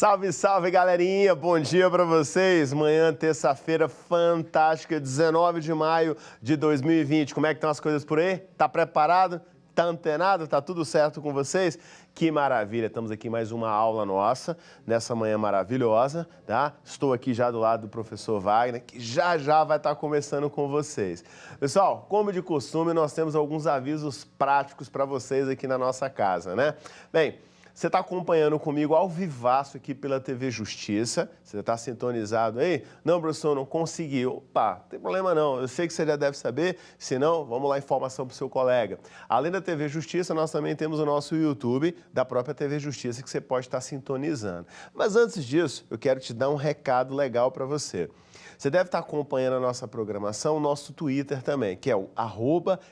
Salve, salve, galerinha! Bom dia para vocês. Manhã, terça-feira fantástica, 19 de maio de 2020. Como é que estão as coisas por aí? Tá preparado? Tá antenado? Tá tudo certo com vocês? Que maravilha! Estamos aqui mais uma aula nossa, nessa manhã maravilhosa, tá? Estou aqui já do lado do professor Wagner, que já vai estar conversando com vocês. Pessoal, como de costume, nós temos alguns avisos práticos para vocês aqui na nossa casa, né? Bem, você está acompanhando comigo ao vivaço aqui pela TV Justiça. Você está sintonizado aí? Não, professor, não consegui. Opa, não tem problema não. Eu sei que você já deve saber. Se não, vamos lá, informação para o seu colega. Além da TV Justiça, nós também temos o nosso YouTube da própria TV Justiça que você pode estar sintonizando. Mas antes disso, eu quero te dar um recado legal para você. Você deve estar acompanhando a nossa programação, o nosso Twitter também, que é o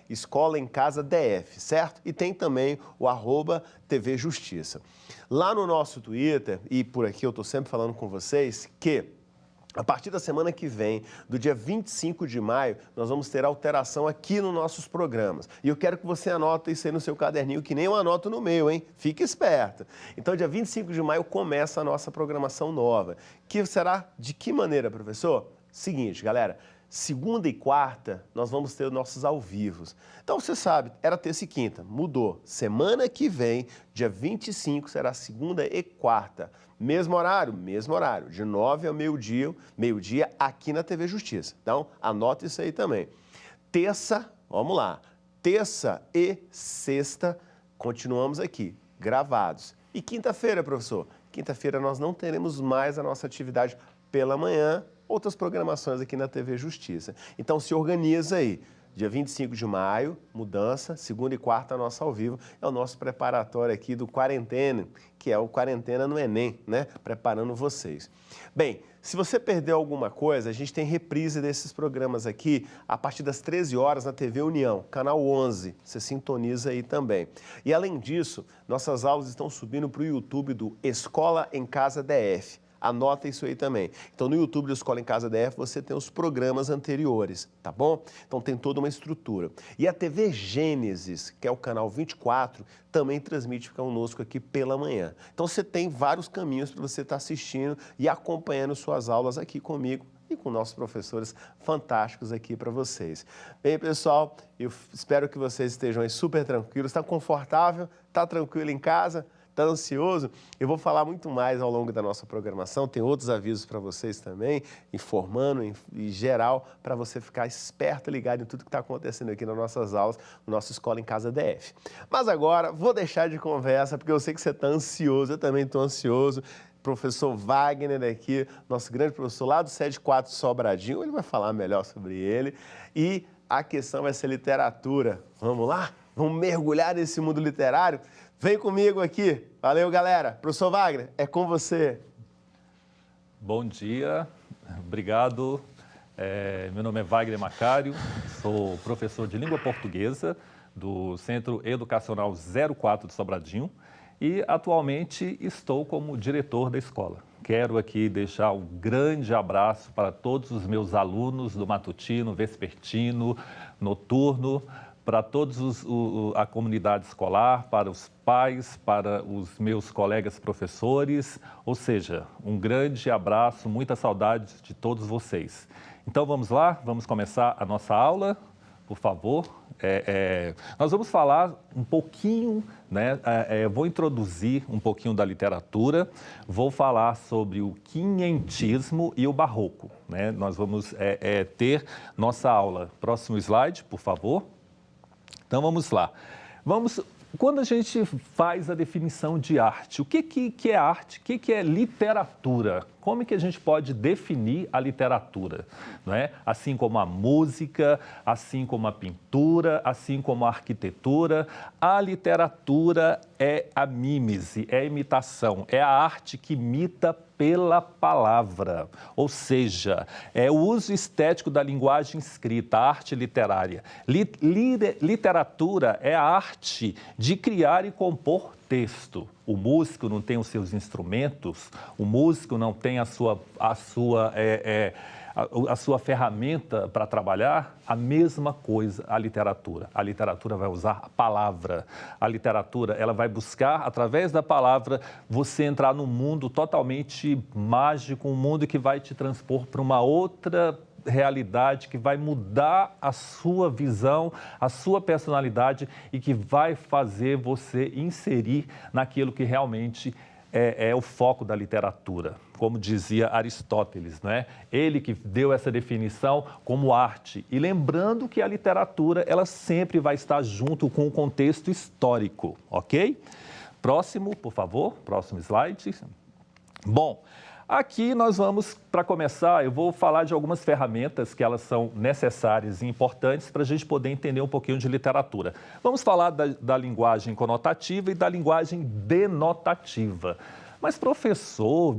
@escolaemcasadf, certo? E tem também o @TV Justiça. Lá no nosso Twitter, e por aqui eu estou sempre falando com vocês, que a partir da semana que vem, do dia 25 de maio, nós vamos ter alteração aqui nos nossos programas. E eu quero que você anote isso aí no seu caderninho, que nem eu anoto no meu, hein? Fique esperto. Então, dia 25 de maio começa a nossa programação nova. Que será de que maneira, professor? Seguinte, galera, segunda e quarta nós vamos ter os nossos ao vivos. Então, você sabe, era terça e quinta, mudou. Semana que vem, dia 25, será segunda e quarta. Mesmo horário, de 9 ao meio-dia aqui na TV Justiça. Então, anota isso aí também. Terça, vamos lá, terça e sexta, continuamos aqui, gravados. E quinta-feira, professor? Quinta-feira nós não teremos mais a nossa atividade pela manhã, outras programações aqui na TV Justiça. Então, se organiza aí. Dia 25 de maio, mudança, segunda e quarta, nossa ao vivo. É o nosso preparatório aqui do Quarentena, que é o Quarentena no Enem, né? Preparando vocês. Bem, se você perdeu alguma coisa, a gente tem reprise desses programas aqui a partir das 13 horas na TV União, canal 11. Você sintoniza aí também. E além disso, nossas aulas estão subindo para o YouTube do Escola em Casa DF. Anota isso aí também. Então, no YouTube do Escola em Casa DF, você tem os programas anteriores, tá bom? Então, tem toda uma estrutura. E a TV Gênesis, que é o canal 24, também transmite conosco aqui pela manhã. Então, você tem vários caminhos para você estar assistindo e acompanhando suas aulas aqui comigo e com nossos professores fantásticos aqui para vocês. Bem, pessoal, eu espero que vocês estejam aí super tranquilos. Está confortável? Está tranquilo em casa? Está ansioso? Eu vou falar muito mais ao longo da nossa programação, tem outros avisos para vocês também, informando em geral, para você ficar esperto, ligado em tudo que está acontecendo aqui nas nossas aulas, no nosso Escola em Casa DF. Mas agora, vou deixar de conversa, porque eu sei que você está ansioso, eu também estou ansioso. Professor Wagner aqui, nosso grande professor lá do Sede 4 Sobradinho, ele vai falar melhor sobre ele. E a questão vai ser literatura. Vamos lá? Vamos mergulhar nesse mundo literário? Vem comigo aqui. Valeu, galera. Professor Wagner, é com você. Bom dia, obrigado. Meu nome é Wagner Macário, sou professor de língua portuguesa do Centro Educacional 04 de Sobradinho e atualmente estou como diretor da escola. Quero aqui deixar um grande abraço para todos os meus alunos do matutino, vespertino, noturno, para todos a comunidade escolar, para os pais, para os meus colegas professores, ou seja, um grande abraço, muita saudade de todos vocês. Então vamos lá, vamos começar a nossa aula, por favor. Nós vamos falar um pouquinho, né, vou introduzir um pouquinho da literatura, vou falar sobre o quinhentismo e o barroco, né? Nós vamos ter nossa aula. Próximo slide, por favor. Então, vamos lá. Quando a gente faz a definição de arte, o que é arte? O que é literatura? Como é que a gente pode definir a literatura? Não é? Assim como a música, assim como a pintura, assim como a arquitetura, a literatura é a mímese, é a imitação, é a arte que imita pela palavra, ou seja, é o uso estético da linguagem escrita, a arte literária. Literatura é a arte de criar e compor texto. O músico não tem os seus instrumentos, o músico não tem a a sua ferramenta para trabalhar, a mesma coisa a literatura. A literatura vai usar a palavra. A literatura, ela vai buscar, através da palavra, você entrar num mundo totalmente mágico, um mundo que vai te transpor para uma outra realidade, que vai mudar a sua visão, a sua personalidade e que vai fazer você inserir naquilo que realmente é o foco da literatura, como dizia Aristóteles, não é? Ele que deu essa definição como arte. E lembrando que a literatura, ela sempre vai estar junto com o contexto histórico, ok? Próximo, por favor, próximo slide. Bom, aqui nós vamos, para começar, eu vou falar de algumas ferramentas que elas são necessárias e importantes para a gente poder entender um pouquinho de literatura. Vamos falar da linguagem conotativa e da linguagem denotativa. Mas, professor,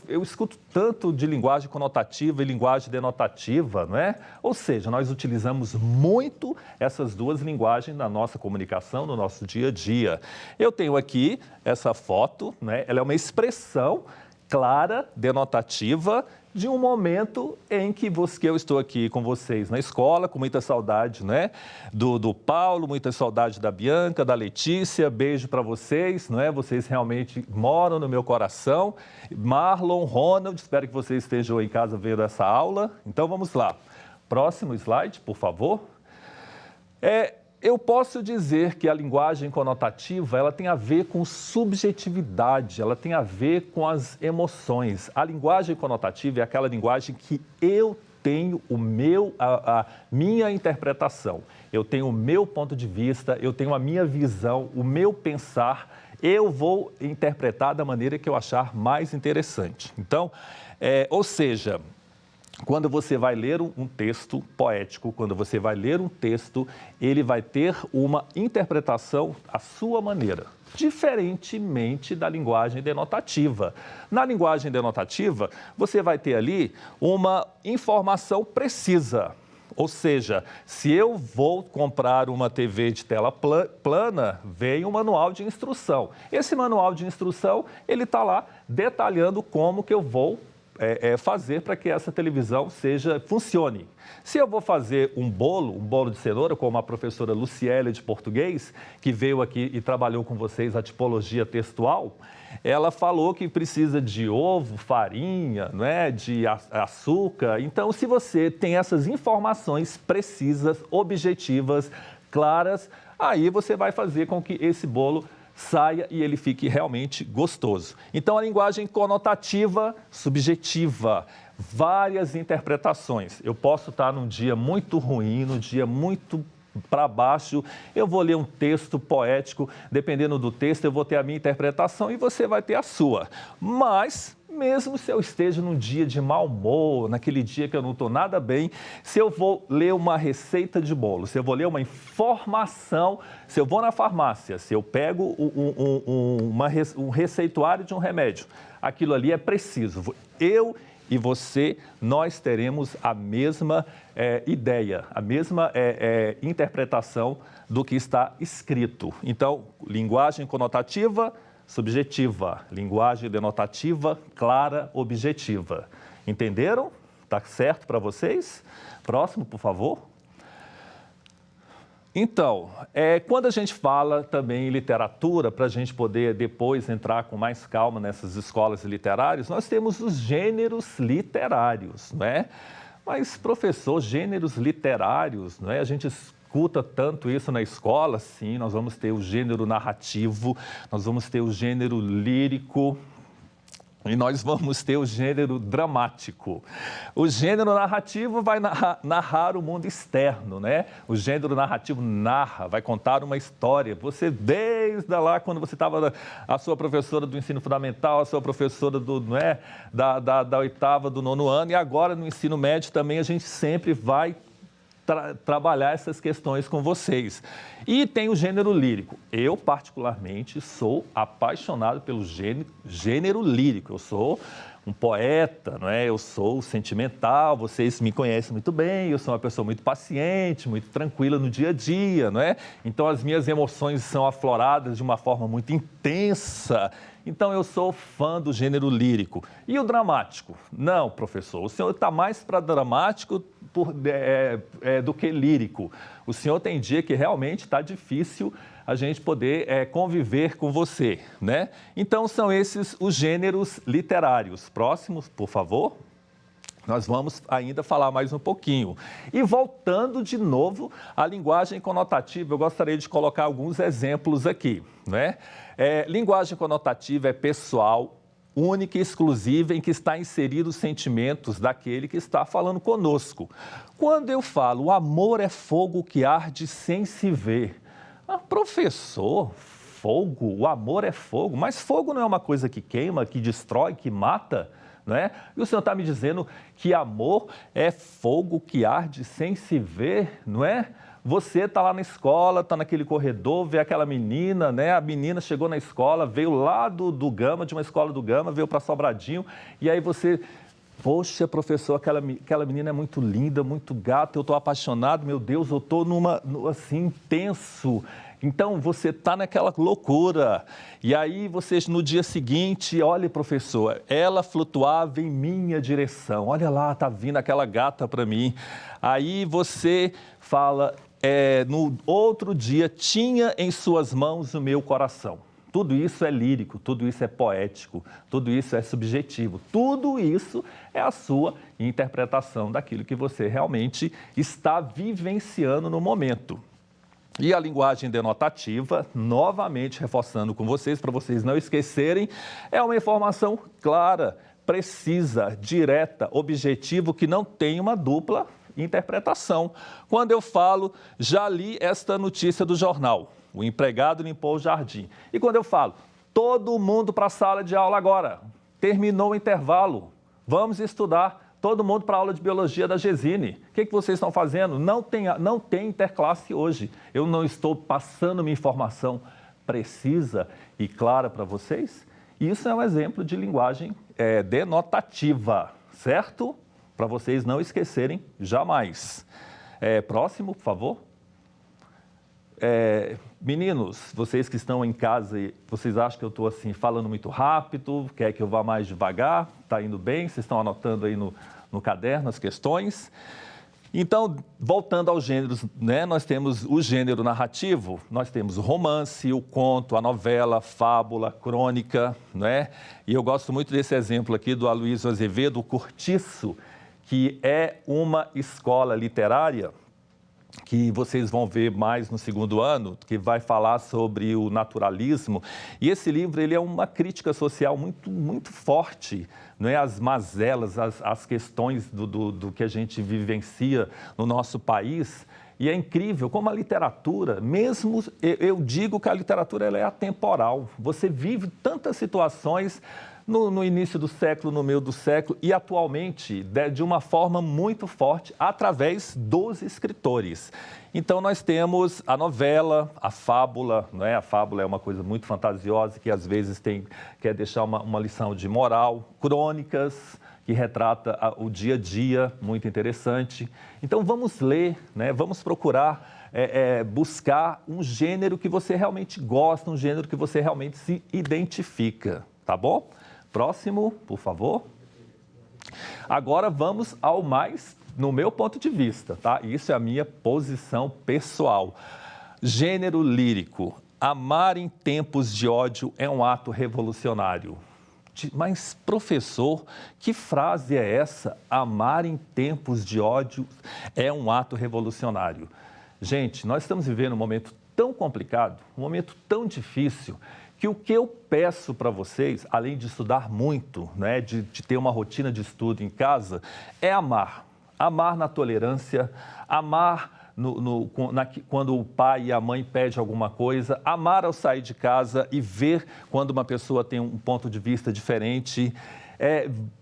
eu escuto tanto de linguagem conotativa e linguagem denotativa, não é? Ou seja, nós utilizamos muito essas duas linguagens na nossa comunicação, no nosso dia a dia. Eu tenho aqui essa foto, né? Ela é uma expressão clara, denotativa, de um momento em que eu estou aqui com vocês na escola, com muita saudade, né? Do Paulo, muita saudade da Bianca, da Letícia, beijo para vocês, não é? Vocês realmente moram no meu coração. Marlon, Ronald, espero que vocês estejam em casa vendo essa aula. Então vamos lá. Próximo slide, por favor. Eu posso dizer que a linguagem conotativa, ela tem a ver com subjetividade, ela tem a ver com as emoções. A linguagem conotativa é aquela linguagem que eu tenho a minha interpretação, eu tenho o meu ponto de vista, eu tenho a minha visão, o meu pensar, eu vou interpretar da maneira que eu achar mais interessante. Então, ou seja, quando você vai ler um texto poético, quando você vai ler um texto, ele vai ter uma interpretação à sua maneira, diferentemente da linguagem denotativa. Na linguagem denotativa, você vai ter ali uma informação precisa. Ou seja, se eu vou comprar uma TV de tela plana, vem um manual de instrução. Esse manual de instrução, ele está lá detalhando como que eu vou fazer para que essa televisão funcione. Se eu vou fazer um bolo de cenoura, como a professora Luciélia de português, que veio aqui e trabalhou com vocês a tipologia textual, ela falou que precisa de ovo, farinha, né, de açúcar. Então, se você tem essas informações precisas, objetivas, claras, aí você vai fazer com que esse bolo saia e ele fique realmente gostoso. Então, a linguagem conotativa, subjetiva, várias interpretações. Eu posso estar num dia muito ruim, num dia muito para baixo, eu vou ler um texto poético, dependendo do texto, eu vou ter a minha interpretação e você vai ter a sua. Mas, mesmo se eu esteja num dia de mau humor, naquele dia que eu não estou nada bem, se eu vou ler uma receita de bolo, se eu vou ler uma informação, se eu vou na farmácia, se eu pego um receituário de um remédio, aquilo ali é preciso. Eu e você, nós teremos a mesma ideia, a mesma interpretação do que está escrito. Então, linguagem conotativa, subjetiva, linguagem denotativa, clara, objetiva. Entenderam? Tá certo para vocês? Próximo, por favor. Então, quando a gente fala também em literatura, para a gente poder depois entrar com mais calma nessas escolas literárias, nós temos os gêneros literários, não é? Mas, professor, gêneros literários, não é? A gente escuta tanto isso na escola, sim, nós vamos ter o gênero narrativo, nós vamos ter o gênero lírico, e nós vamos ter o gênero dramático. O gênero narrativo vai narrar o mundo externo, né? O gênero narrativo vai contar uma história. Você, desde lá, quando você estava a sua professora do ensino fundamental, a sua professora da oitava, do nono ano, e agora no ensino médio também a gente sempre vai trabalhar essas questões com vocês. E tem o gênero lírico. Eu, particularmente, sou apaixonado pelo gênero lírico. Eu sou um poeta, não é? Eu sou sentimental, vocês me conhecem muito bem, eu sou uma pessoa muito paciente, muito tranquila no dia a dia, não é? Então, as minhas emoções são afloradas de uma forma muito intensa. Então, eu sou fã do gênero lírico. E o dramático? Não, professor, o senhor está mais para dramático do que lírico. O senhor tem dia que realmente está difícil a gente poder conviver com você, né? Então, são esses os gêneros literários. Próximos, por favor. Nós vamos ainda falar mais um pouquinho. E voltando de novo à linguagem conotativa, eu gostaria de colocar alguns exemplos aqui, né? Linguagem conotativa é pessoal, única e exclusiva, em que está inserido os sentimentos daquele que está falando conosco. Quando eu falo, o amor é fogo que arde sem se ver. Professor, fogo, o amor é fogo, mas fogo não é uma coisa que queima, que destrói, que mata? Não é? E o senhor está me dizendo que amor é fogo que arde sem se ver, não é? Você está lá na escola, está naquele corredor, vê aquela menina, né? A menina chegou na escola, veio lá do Gama, de uma escola do Gama, veio para Sobradinho, e aí você... Poxa, professor, aquela menina é muito linda, muito gata, eu estou apaixonado, meu Deus, eu estou assim, intenso. Então, você está naquela loucura. E aí, vocês, no dia seguinte, olha, professor, ela flutuava em minha direção. Olha lá, está vindo aquela gata para mim. Aí, você fala, no outro dia, tinha em suas mãos o meu coração. Tudo isso é lírico, tudo isso é poético, tudo isso é subjetivo, tudo isso é a sua interpretação daquilo que você realmente está vivenciando no momento. E a linguagem denotativa, novamente reforçando com vocês, para vocês não esquecerem, é uma informação clara, precisa, direta, objetivo, que não tem uma dupla interpretação. Quando eu falo, já li esta notícia do jornal. O empregado limpou o jardim. E quando eu falo, todo mundo para a sala de aula agora, terminou o intervalo, vamos estudar, todo mundo para a aula de biologia da Gesine. O que vocês estão fazendo? Não tem interclasse hoje. Eu não estou passando minha informação precisa e clara para vocês? Isso é um exemplo de linguagem denotativa, certo? Para vocês não esquecerem jamais. Próximo, por favor. Meninos, vocês que estão em casa, vocês acham que eu estou assim falando muito rápido, quer que eu vá mais devagar? Está indo bem? Vocês estão anotando aí no caderno as questões? Então, voltando aos gêneros, né, nós temos o gênero narrativo, nós temos o romance, o conto, a novela, a fábula, a crônica, né? E eu gosto muito desse exemplo aqui do Aloysio Azevedo, o Cortiço, que é uma escola literária que vocês vão ver mais no segundo ano, que vai falar sobre o naturalismo. E esse livro ele é uma crítica social muito, muito forte, não é? As mazelas, as questões do que a gente vivencia no nosso país. E é incrível como a literatura, mesmo eu digo que a literatura ela é atemporal. Você vive tantas situações no início do século, no meio do século e atualmente de uma forma muito forte através dos escritores. Então nós temos a novela, a fábula, não é? A fábula é uma coisa muito fantasiosa que às vezes quer deixar uma lição de moral, crônicas, que retrata o dia a dia, muito interessante. Então vamos ler, né? Vamos procurar buscar um gênero que você realmente gosta, um gênero que você realmente se identifica, tá bom? Próximo, por favor. Agora vamos ao mais, no meu ponto de vista, tá? Isso é a minha posição pessoal. Gênero lírico. Amar em tempos de ódio é um ato revolucionário. Mas, professor, que frase é essa? Amar em tempos de ódio é um ato revolucionário. Gente, nós estamos vivendo um momento tão complicado, um momento tão difícil, que o que eu peço para vocês, além de estudar muito, né, de ter uma rotina de estudo em casa, é amar. Amar na tolerância, amar quando o pai e a mãe pedem alguma coisa, amar ao sair de casa e ver quando uma pessoa tem um ponto de vista diferente,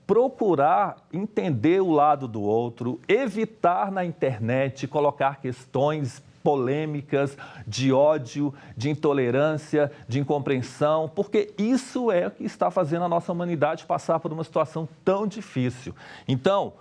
procurar entender o lado do outro, evitar na internet colocar questões polêmicas, de ódio, de intolerância, de incompreensão, porque isso é o que está fazendo a nossa humanidade passar por uma situação tão difícil. Então,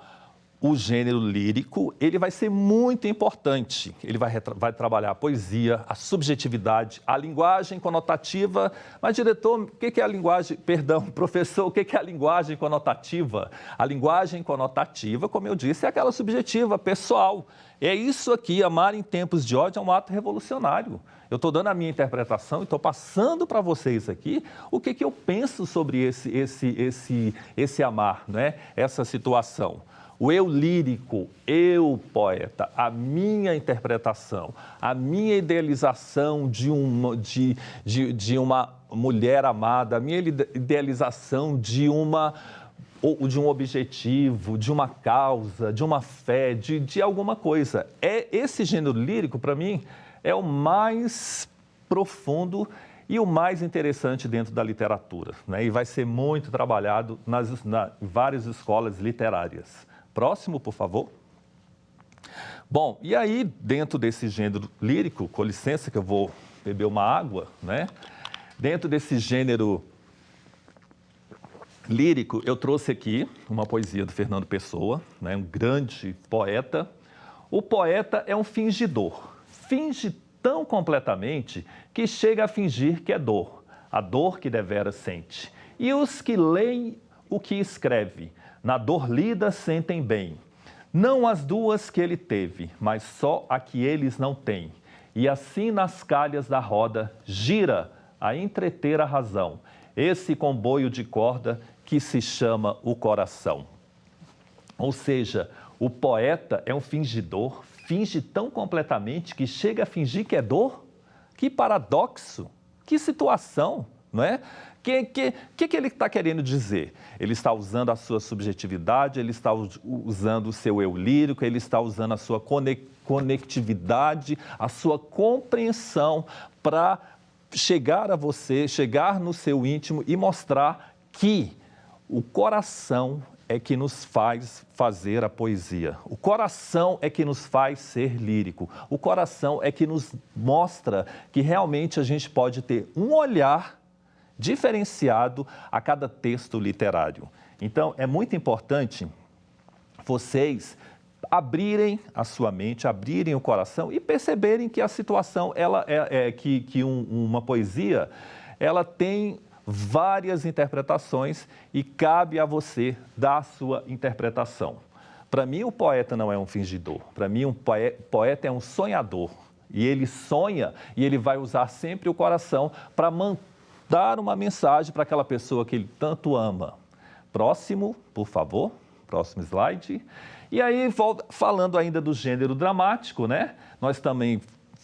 o gênero lírico, ele vai ser muito importante. Ele vai trabalhar a poesia, a subjetividade, a linguagem conotativa. Mas, diretor, o que é a linguagem... Perdão, professor, o que é a linguagem conotativa? A linguagem conotativa, como eu disse, é aquela subjetiva, pessoal. É isso aqui, amar em tempos de ódio é um ato revolucionário. Eu estou dando a minha interpretação e estou passando para vocês aqui o que eu penso sobre esse amar, né? Essa situação. O eu lírico, eu poeta, a minha interpretação, a minha idealização de uma mulher amada, a minha idealização de um objetivo, de uma causa, de uma fé, de alguma coisa. Esse gênero lírico, para mim, é o mais profundo e o mais interessante dentro da literatura, né? E vai ser muito trabalhado nas várias escolas literárias. Próximo, por favor. Bom, e aí, dentro desse gênero lírico, com licença que eu vou beber uma água, né? Dentro desse gênero lírico, eu trouxe aqui uma poesia do Fernando Pessoa, né? Um grande poeta. O poeta é um fingidor. Finge tão completamente que chega a fingir que é dor, a dor que devera sente. E os que leem o que escreve, na dor lida sentem bem. Não as duas que ele teve, mas só a que eles não têm. E assim nas calhas da roda gira a entreter a razão, esse comboio de corda que se chama o coração. Ou seja, o poeta é um fingidor, finge tão completamente que chega a fingir que é dor? Que paradoxo, que situação, não é? O que ele está querendo dizer? Ele está usando a sua subjetividade, ele está usando o seu eu lírico, ele está usando a sua conectividade, a sua compreensão para chegar a você, chegar no seu íntimo e mostrar que o coração é que nos faz fazer a poesia. O coração é que nos faz ser lírico. O coração é que nos mostra que realmente a gente pode ter um olhar diferenciado a cada texto literário. Então, é muito importante vocês abrirem a sua mente, abrirem o coração e perceberem que a situação, uma poesia, ela tem várias interpretações e cabe a você dar a sua interpretação. Para mim, o poeta não é um fingidor. Para mim, um poeta é um sonhador. E ele sonha e ele vai usar sempre o coração para dar uma mensagem para aquela pessoa que ele tanto ama. Próximo, por favor. Próximo slide. E aí, falando ainda do gênero dramático, né? Nós também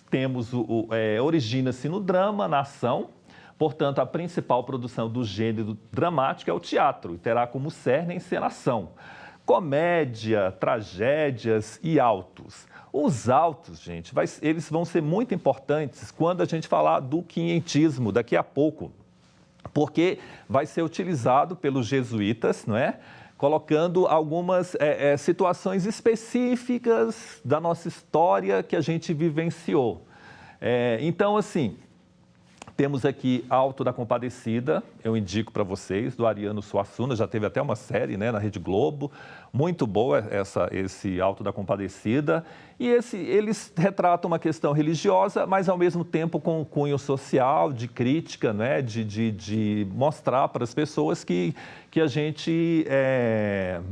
temos origina-se no drama, na ação. Portanto, a principal produção do gênero dramático é o teatro, e terá como cerne a encenação. Comédia, tragédias e autos. Os autos, gente, eles vão ser muito importantes quando a gente falar do quinhentismo daqui a pouco, porque vai ser utilizado pelos jesuítas, não é? Colocando algumas situações específicas da nossa história que a gente vivenciou. Então, assim, temos aqui Alto da Compadecida, eu indico para vocês, do Ariano Suassuna, já teve até uma série, né, na Rede Globo, muito boa esse Alto da Compadecida, e eles retratam uma questão religiosa, mas ao mesmo tempo com um cunho social, de crítica, né, de mostrar para as pessoas que a gente,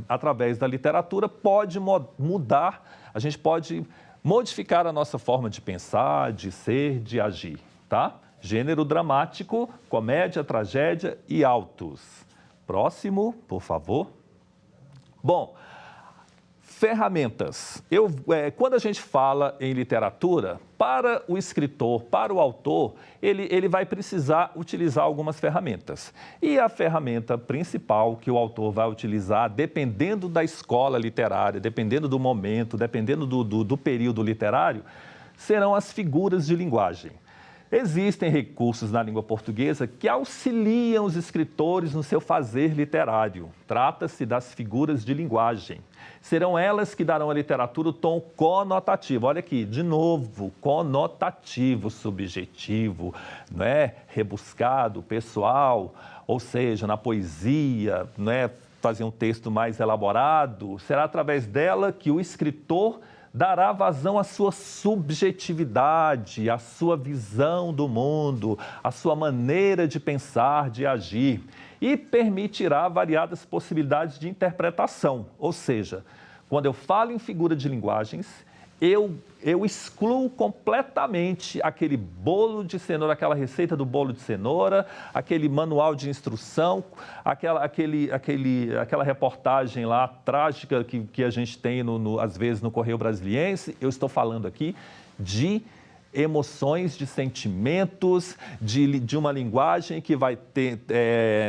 através da literatura, pode mudar, a gente pode modificar a nossa forma de pensar, de ser, de agir, tá? Gênero dramático, comédia, tragédia e autos. Próximo, por favor. Bom, ferramentas. Quando a gente fala em literatura, para o escritor, para o autor, ele vai precisar utilizar algumas ferramentas. E a ferramenta principal que o autor vai utilizar, dependendo da escola literária, dependendo do momento, dependendo do período literário, serão as figuras de linguagem. Existem recursos na língua portuguesa que auxiliam os escritores no seu fazer literário. Trata-se das figuras de linguagem. Serão elas que darão à literatura o tom conotativo. Olha aqui, de novo, conotativo, subjetivo, né? Rebuscado, pessoal, ou seja, na poesia, né? fazer um texto mais elaborado, será através dela que o escritor dará vazão à sua subjetividade, à sua visão do mundo, à sua maneira de pensar, de agir, e permitirá variadas possibilidades de interpretação. Ou seja, quando eu falo em figura de linguagens, eu excluo completamente aquele bolo de cenoura, aquela receita do bolo de cenoura, aquele manual de instrução, aquela reportagem lá trágica que a gente tem, às vezes, no Correio Brasiliense. Eu estou falando aqui de emoções, de sentimentos, de uma linguagem que vai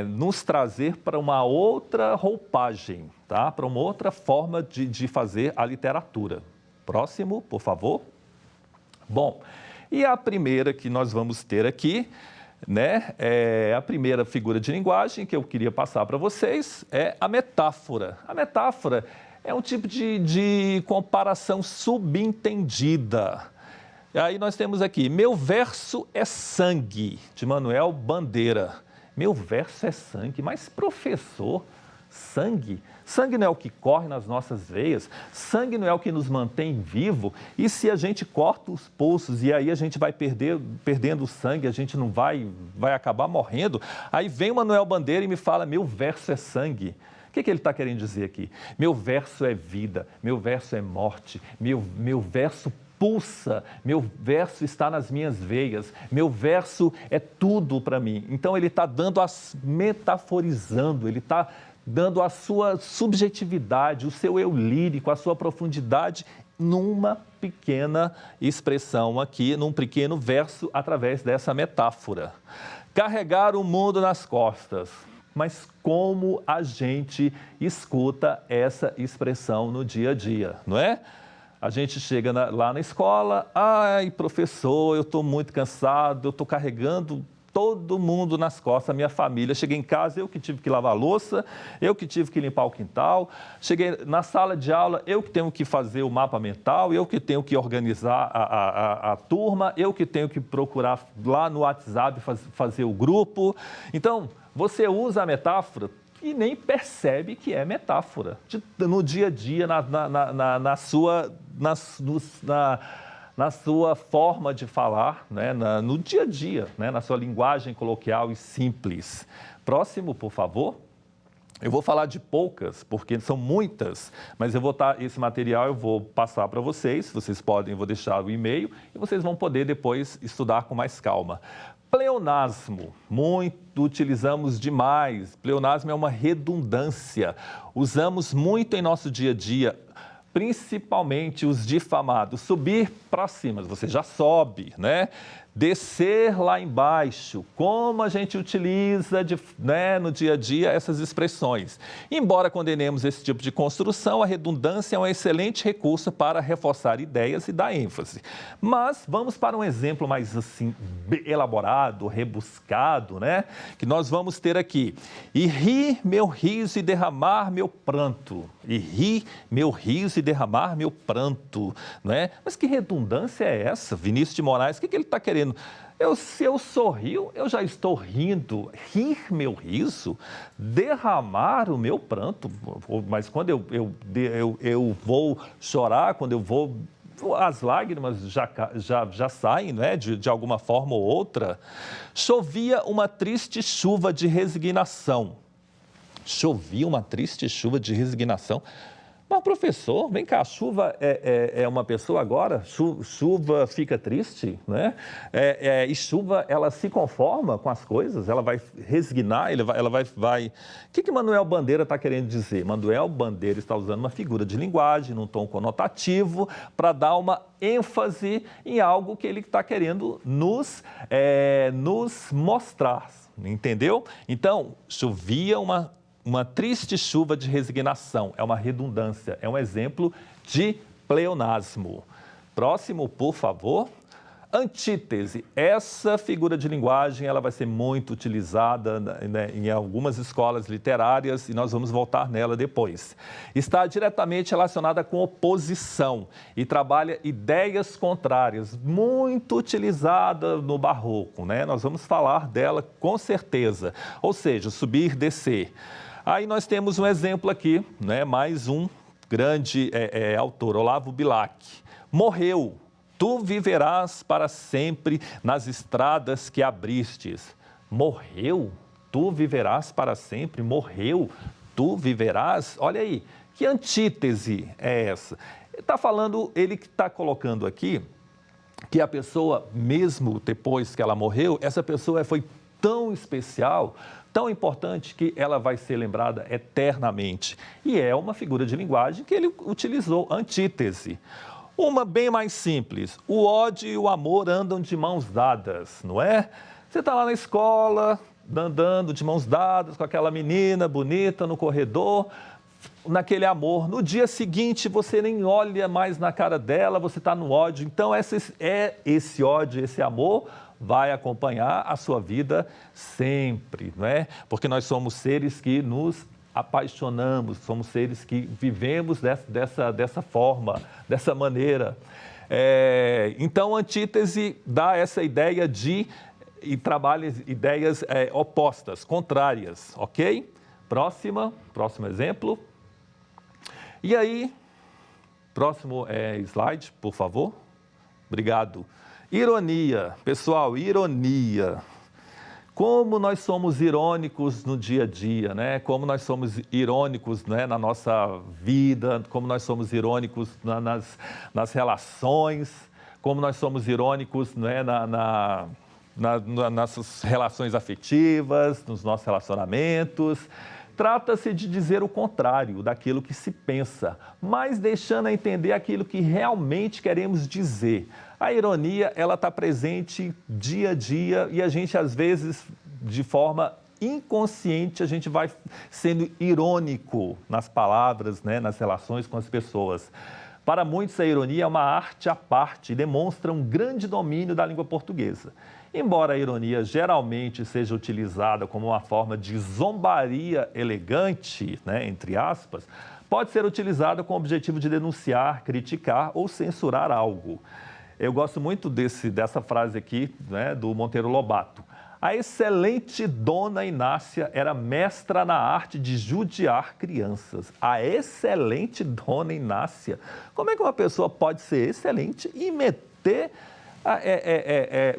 nos trazer para uma outra roupagem, tá? Para uma outra forma de fazer a literatura. Próximo, por favor. Bom, e a primeira que nós vamos ter aqui, né, a primeira figura de linguagem que eu queria passar para vocês é a metáfora. A metáfora é um tipo de comparação subentendida. Aí nós temos aqui, meu verso é sangue, de Manuel Bandeira. Meu verso é sangue, mas professor, sangue? Sangue não é o que corre nas nossas veias, sangue não é o que nos mantém vivo, e se a gente corta os pulsos e aí a gente vai perdendo sangue, a gente não vai acabar morrendo, aí vem o Manuel Bandeira e me fala, meu verso é sangue. O que ele está querendo dizer aqui? Meu verso é vida, meu verso é morte, meu verso pulsa, meu verso está nas minhas veias, meu verso é tudo para mim. Então ele está metaforizando, ele está dando a sua subjetividade, o seu eu lírico, a sua profundidade numa pequena expressão aqui, num pequeno verso, através dessa metáfora. Carregar o mundo nas costas. Mas como a gente escuta essa expressão no dia a dia, não é? A gente chega lá na escola, ai, professor, eu estou muito cansado, eu estou carregando todo mundo nas costas, a minha família. Cheguei em casa, eu que tive que lavar a louça, eu que tive que limpar o quintal. Cheguei na sala de aula, eu que tenho que fazer o mapa mental, eu que tenho que organizar a turma, eu que tenho que procurar lá no WhatsApp fazer o grupo. Então, você usa a metáfora e nem percebe que é metáfora. No dia a dia, na sua forma de falar, né? No dia a dia, né? Na sua linguagem coloquial e simples. Próximo, por favor. Eu vou falar de poucas, porque são muitas, mas esse material eu vou passar para vocês podem, eu vou deixar o e-mail e vocês vão poder depois estudar com mais calma. Pleonasmo, muito utilizamos demais. Pleonasmo é uma redundância. Usamos muito em nosso dia a dia, principalmente os difamados. Subir para cima, você já sobe, né? Descer lá embaixo, como a gente utiliza no dia a dia essas expressões. Embora condenemos esse tipo de construção, a redundância é um excelente recurso para reforçar ideias e dar ênfase. Mas vamos para um exemplo mais assim, elaborado, rebuscado, né? Que nós vamos ter aqui. E ri meu riso e derramar meu pranto. E ri meu riso e derramar meu pranto, não é? Mas que redundância é essa, Vinícius de Moraes? O que ele está querendo? Se eu sorrio, eu já estou rindo. Rir meu riso, derramar o meu pranto. Mas quando eu vou chorar, quando eu vou... As lágrimas já saem, não é? De alguma forma ou outra. Chovia uma triste chuva de resignação. Chovia uma triste chuva de resignação. Mas, professor, vem cá, a chuva é uma pessoa agora? Chuva fica triste, né? E chuva, ela se conforma com as coisas? Ela vai resignar? Ela vai... O que Manuel Bandeira está querendo dizer? Manuel Bandeira está usando uma figura de linguagem, num tom conotativo, para dar uma ênfase em algo que ele está querendo nos mostrar, entendeu? Então, chovia uma triste chuva de resignação, é uma redundância, é um exemplo de pleonasmo. Próximo, por favor. Antítese. Essa figura de linguagem ela vai ser muito utilizada, né, em algumas escolas literárias e nós vamos voltar nela depois. Está diretamente relacionada com oposição e trabalha ideias contrárias, muito utilizada no Barroco, né? Nós vamos falar dela com certeza. Ou seja, subir, descer. Aí nós temos um exemplo aqui, né? Mais um grande autor, Olavo Bilac. Morreu, tu viverás para sempre nas estradas que abristes. Morreu, tu viverás para sempre. Morreu, tu viverás. Olha aí, que antítese é essa? Está falando, ele que está colocando aqui, que a pessoa, mesmo depois que ela morreu, essa pessoa foi tão especial, tão importante, que ela vai ser lembrada eternamente. E é uma figura de linguagem que ele utilizou, antítese. Uma bem mais simples, o ódio e o amor andam de mãos dadas, não é? Você está lá na escola, andando de mãos dadas com aquela menina bonita no corredor, naquele amor. No dia seguinte, você nem olha mais na cara dela, você está no ódio. Então, esse ódio, esse amor vai acompanhar a sua vida sempre, não é? Porque nós somos seres que nos apaixonamos, somos seres que vivemos dessa forma, dessa maneira. Então, a antítese dá essa ideia de e trabalha ideias opostas, contrárias, ok? Próximo exemplo. E aí, próximo slide, por favor. Obrigado. Ironia, pessoal, ironia. Como nós somos irônicos no dia a dia, né? Como nós somos irônicos, né, na nossa vida, como nós somos irônicos nas relações, como nós somos irônicos, né, nas nossas relações afetivas, nos nossos relacionamentos. Trata-se de dizer o contrário daquilo que se pensa, mas deixando a entender aquilo que realmente queremos dizer. A ironia, ela está presente dia a dia e a gente, às vezes, de forma inconsciente, a gente vai sendo irônico nas palavras, né, nas relações com as pessoas. Para muitos, a ironia é uma arte à parte e demonstra um grande domínio da língua portuguesa. Embora a ironia geralmente seja utilizada como uma forma de zombaria elegante, né, entre aspas, pode ser utilizada com o objetivo de denunciar, criticar ou censurar algo. Eu gosto muito dessa frase aqui, né, do Monteiro Lobato. A excelente Dona Inácia era mestra na arte de judiar crianças. A excelente Dona Inácia. Como é que uma pessoa pode ser excelente e meter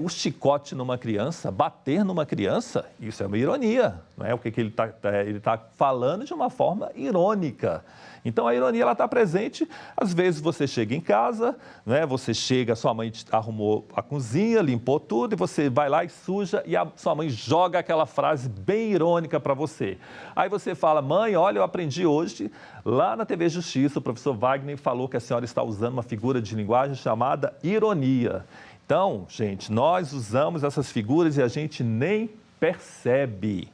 o chicote numa criança, bater numa criança? Isso é uma ironia, não é? O que ele está falando de uma forma irônica. Então, a ironia está presente. Às vezes, você chega em casa, né? Você chega, sua mãe arrumou a cozinha, limpou tudo, e você vai lá e suja, e a sua mãe joga aquela frase bem irônica para você. Aí você fala: mãe, olha, eu aprendi hoje, lá na TV Justiça, o professor Wagner falou que a senhora está usando uma figura de linguagem chamada ironia. Então, gente, nós usamos essas figuras e a gente nem percebe.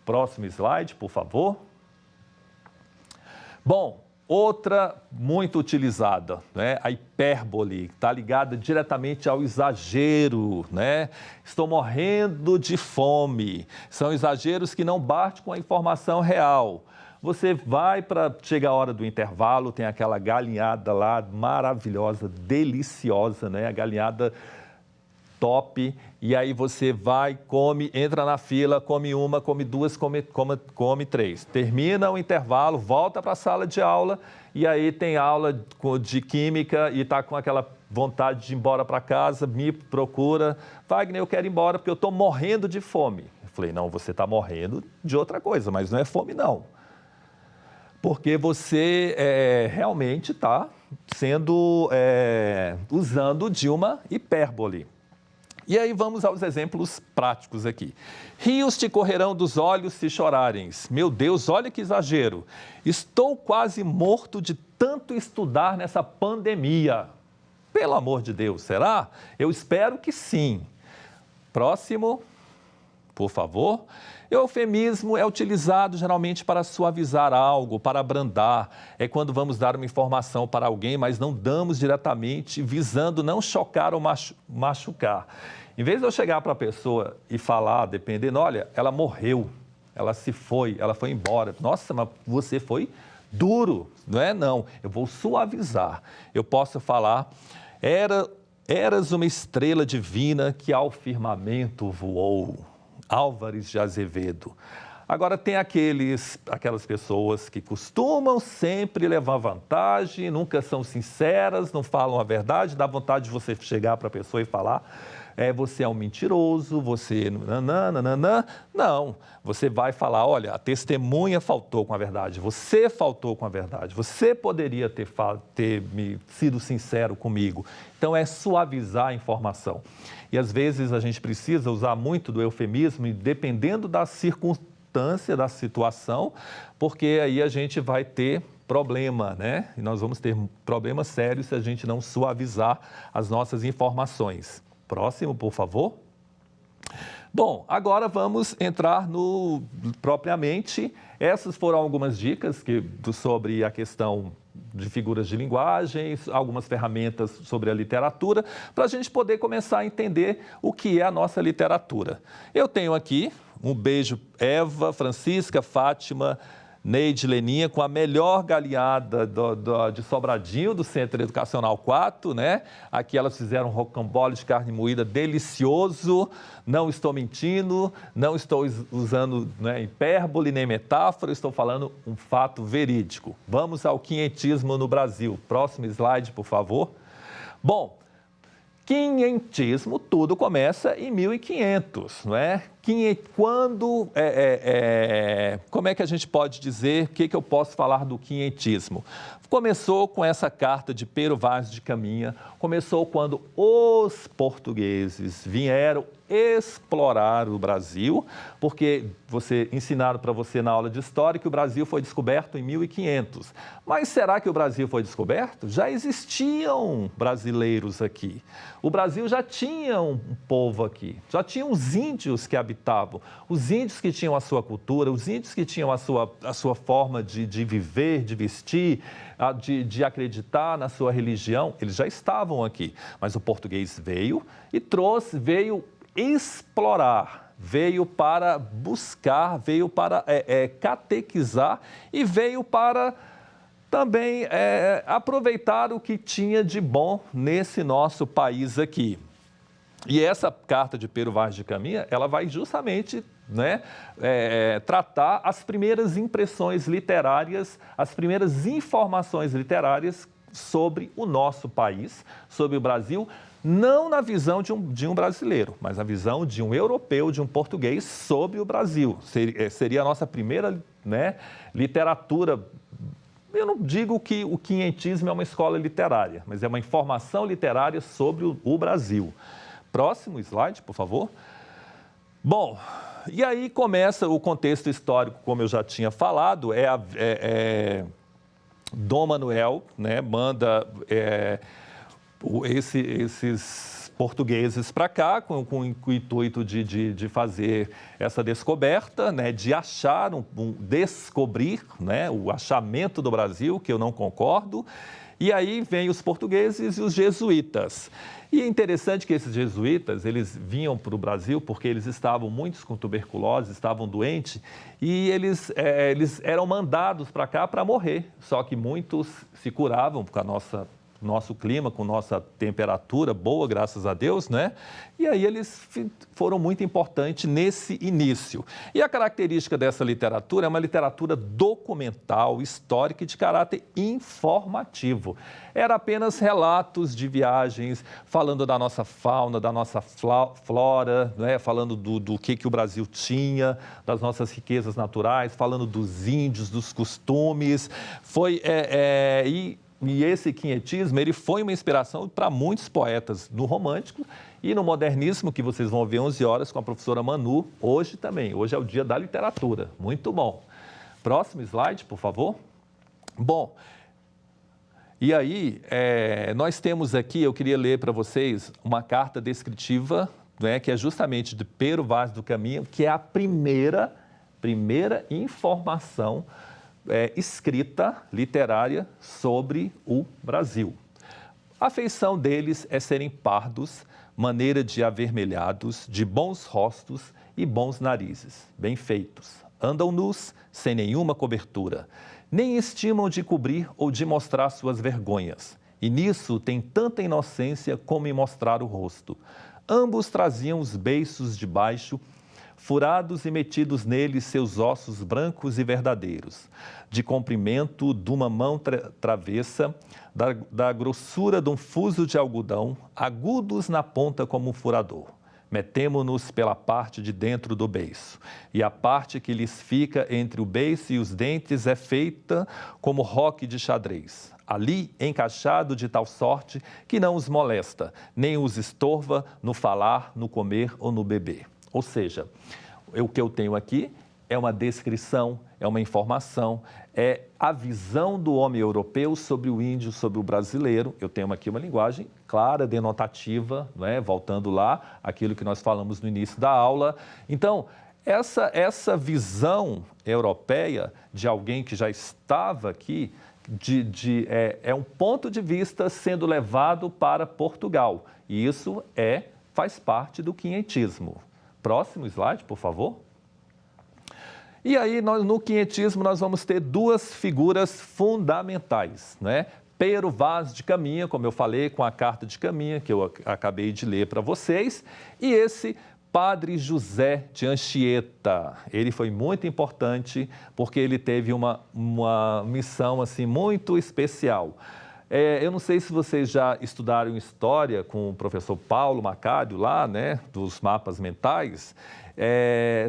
Próximo slide, por favor. Bom, outra muito utilizada, né? A hipérbole, está ligada diretamente ao exagero, né? Estou morrendo de fome. São exageros que não batem com a informação real. Você vai para chegar a hora do intervalo, tem aquela galinhada lá maravilhosa, deliciosa, né? A galinhada top, e aí você vai, come, entra na fila, come uma, come duas, come três. Termina o intervalo, volta para a sala de aula, e aí tem aula de química e está com aquela vontade de ir embora para casa, me procura: Wagner, eu quero ir embora porque eu estou morrendo de fome. Eu falei: não, você está morrendo de outra coisa, mas não é fome não. Porque você realmente está usando de uma hipérbole. E aí vamos aos exemplos práticos aqui. Rios te correrão dos olhos se chorares. Meu Deus, olha que exagero. Estou quase morto de tanto estudar nessa pandemia. Pelo amor de Deus, será? Eu espero que sim. Próximo, por favor. Eufemismo é utilizado geralmente para suavizar algo, para abrandar. É quando vamos dar uma informação para alguém, mas não damos diretamente, visando não chocar ou machucar. Em vez de eu chegar para a pessoa e falar, dependendo: olha, ela morreu, ela se foi, ela foi embora. Nossa, mas você foi duro, não é? Não, eu vou suavizar. Eu posso falar: eras uma estrela divina que ao firmamento voou. Álvares de Azevedo. Agora, tem aquelas pessoas que costumam sempre levar vantagem, nunca são sinceras, não falam a verdade, dá vontade de você chegar para a pessoa e falar, você é um mentiroso, você... Nananana. Não, você vai falar, olha, a testemunha faltou com a verdade, você faltou com a verdade, você poderia ter sido sincero comigo. Então, é suavizar a informação. E, às vezes, a gente precisa usar muito do eufemismo, e dependendo da circunstância, da situação, porque aí a gente vai ter problema, né? E nós vamos ter problemas sérios se a gente não suavizar as nossas informações. Próximo, por favor. Bom, agora vamos entrar propriamente. Essas foram algumas dicas sobre a questão de figuras de linguagem, algumas ferramentas sobre a literatura, para a gente poder começar a entender o que é a nossa literatura. Eu tenho aqui um beijo, Eva, Francisca, Fátima, Neide, Leninha, com a melhor galinhada de Sobradinho, do Centro Educacional 4, né? Aqui elas fizeram um rocambole de carne moída delicioso, não estou mentindo, não estou usando, né, hipérbole nem metáfora, estou falando um fato verídico. Vamos ao quinhentismo no Brasil. Próximo slide, por favor. Bom, quinhentismo, tudo começa em 1500, não é? Como é que a gente pode dizer, o que eu posso falar do quinhentismo? Começou com essa carta de Pero Vaz de Caminha, começou quando os portugueses vieram explorar o Brasil, porque ensinaram para você na aula de história que o Brasil foi descoberto em 1500. Mas será que o Brasil foi descoberto? Já existiam brasileiros aqui. O Brasil já tinha um povo aqui, já tinha os índios que habitavam, os índios que tinham a sua cultura, os índios que tinham a sua forma de viver, de vestir, de acreditar na sua religião, eles já estavam aqui. Mas o português veio explorar, veio para buscar, veio para catequizar e veio para também aproveitar o que tinha de bom nesse nosso país aqui. E essa carta de Pero Vaz de Caminha, ela vai justamente, né, tratar as primeiras impressões literárias, as primeiras informações literárias sobre o nosso país, sobre o Brasil, não na visão de um brasileiro, mas na visão de um europeu, de um português sobre o Brasil. Seria a nossa primeira, né, literatura. Eu não digo que o quinhentismo é uma escola literária, mas é uma informação literária sobre o Brasil. Próximo slide, por favor. Bom, e aí começa o contexto histórico, como eu já tinha falado, Dom Manuel, né, manda esses portugueses para cá com o intuito de fazer essa descoberta, né, de achar, descobrir, né, o achamento do Brasil, que eu não concordo. E aí vem os portugueses e os jesuítas. E é interessante que esses jesuítas, eles vinham para o Brasil porque eles estavam, muitos com tuberculose, estavam doentes, e eles eram mandados para cá para morrer. Só que muitos se curavam com nosso clima, com nossa temperatura boa, graças a Deus, né? E aí eles foram muito importantes nesse início. E a característica dessa literatura é uma literatura documental, histórica e de caráter informativo. Era apenas relatos de viagens, falando da nossa fauna, da nossa flora, né? Falando do que o Brasil tinha, das nossas riquezas naturais, falando dos índios, dos costumes. E esse quinhentismo, ele foi uma inspiração para muitos poetas no romântico e no modernismo, que vocês vão ver 11 horas com a professora Manu, hoje também. Hoje é o dia da literatura. Muito bom. Próximo slide, por favor. Bom, e aí nós temos aqui, eu queria ler para vocês uma carta descritiva, né, que é justamente de Pero Vaz do Caminha, que é a primeira informação escrita, literária, sobre o Brasil. A feição deles é serem pardos, maneira de avermelhados, de bons rostos e bons narizes, bem feitos. Andam nus, sem nenhuma cobertura, nem estimam de cobrir ou de mostrar suas vergonhas. E nisso tem tanta inocência como em mostrar o rosto. Ambos traziam os beiços de baixo, furados e metidos neles seus ossos brancos e verdadeiros, de comprimento de uma mão travessa, da grossura de um fuso de algodão, agudos na ponta como um furador. Metemo-nos pela parte de dentro do beiço, e a parte que lhes fica entre o beiço e os dentes é feita como roque de xadrez, ali encaixado de tal sorte que não os molesta, nem os estorva no falar, no comer ou no beber. Ou seja, o que eu tenho aqui é uma descrição, é uma informação, é a visão do homem europeu sobre o índio, sobre o brasileiro. Eu tenho aqui uma linguagem clara, denotativa, não é? Voltando lá, aquilo que nós falamos no início da aula. Então, essa visão europeia de alguém que já estava aqui, é um ponto de vista sendo levado para Portugal. E isso faz parte do quinhentismo. Próximo slide, por favor. E aí, no quinhentismo, nós vamos ter duas figuras fundamentais, né? Pero Vaz de Caminha, como eu falei, com a carta de Caminha, que eu acabei de ler para vocês, e esse Padre José de Anchieta. Ele foi muito importante porque ele teve uma missão assim, muito especial. Eu não sei se vocês já estudaram história com o professor Paulo Macário lá, né, dos mapas mentais,